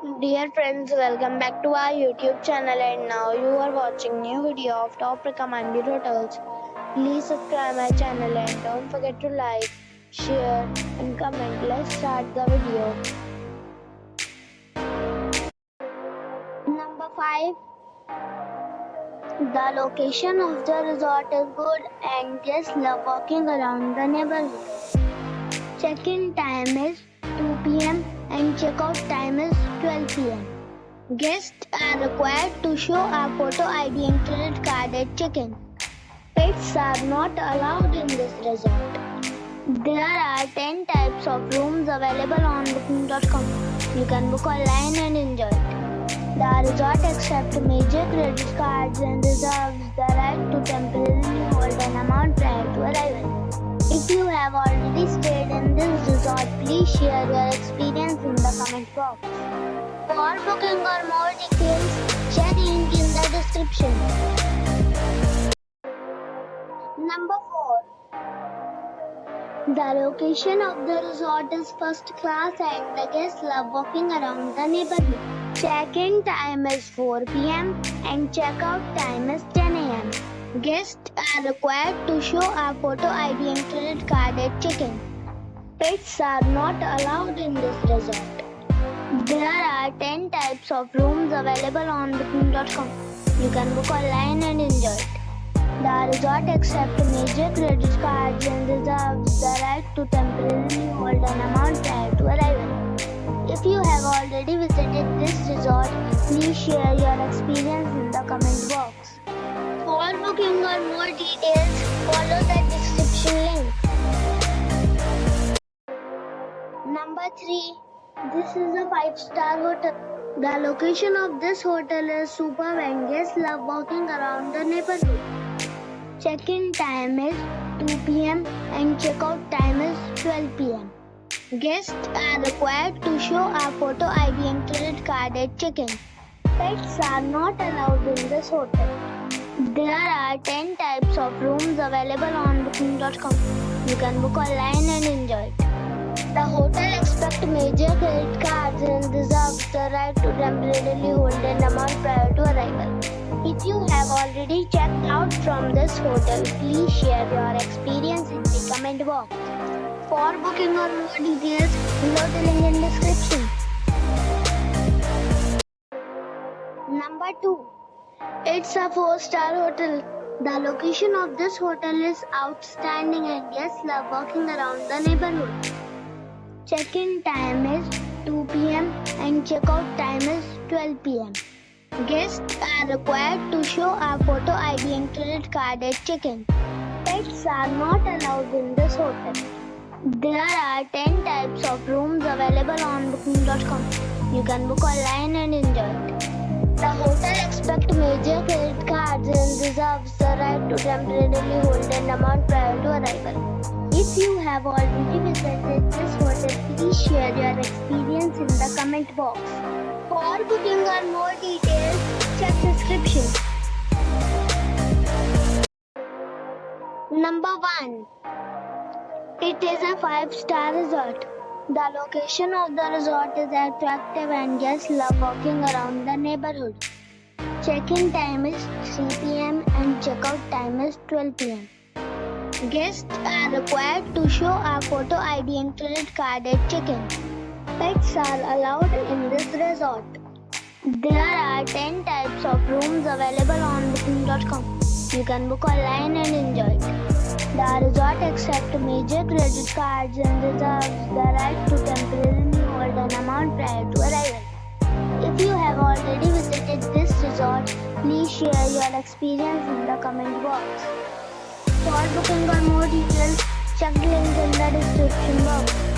Dear friends, welcome back to our YouTube channel and now you are watching new video of top recommended hotels. Please subscribe my channel and don't forget to like, share and comment. Let's start the video. Number 5. The location of the resort is good and guests love walking around the neighborhood. Check-in time is 2 p.m. and check-out time is 12 p.m. Guests are required to show a photo ID and credit card at check-in. Pets are not allowed in this resort. There are 10 types of rooms available on booking.com. You can book online and enjoy it. The resort accepts major credit cards and reserves the right to temporarily hold an amount prior to arrival. If you have already stayed in this resort, please share your experience in the comment box. For booking or more details, check link in the description. Number 4. The location of the resort is first class and the guests love walking around the neighborhood. Check-in time is 4 p.m. and check-out time is 10 a.m. Guests are required to show a photo ID and credit card at check-in. Pets are not allowed in this resort. There are 10 types of rooms available on booking.com. You can book online and enjoy it. The resort accepts major credit cards and reserves the right to temporarily hold an amount prior to arrival. If you have already visited this resort, please share your experience in the comment box. For booking or more details, follow the description link. Number 3. This is a 5-star hotel. The location of this hotel is superb and guests love walking around the neighborhood. Check-in time is 2 p.m. and check-out time is 12 p.m. Guests are required to show a photo ID and credit card at check-in. Pets are not allowed in this hotel. There are 10 types of rooms available on booking.com. You can book online and enjoy it. The hotel accepts major credit cards and reserves the right to temporarily hold an amount prior to arrival. If you have already checked out from this hotel, please share your experience in the comment box. For booking or more details, below the link in description. Number 2. It's a 4-star hotel. The location of this hotel is outstanding and guests love walking around the neighborhood. Check-in time is 2 p.m. and check-out time is 12 p.m. Guests are required to show a photo ID and credit card at check-in. Pets are not allowed in this hotel. There are 10 types of rooms available on booking.com. You can book online and enjoy it. The hotel accepts major credit cards and reserves the right to temporarily hold an amount prior to arrival. If you have already visited this hotel, please share your experience in the comment box. For booking or more details, check description. Number 1. It is a 5-star resort. The location of the resort is attractive and guests love walking around the neighborhood. Check-in time is 3 p.m. and check-out time is 12 p.m. Guests are required to show a photo ID and credit card at check-in. Pets are allowed in this resort. There are 10 types of rooms available on booking.com. You can book online and enjoy it. The resort accepts major credit cards and reserves the right to temporarily hold an amount prior to arrival. If you have already visited this resort, please share your experience in the comment box. For booking or more details, check the link in the description box.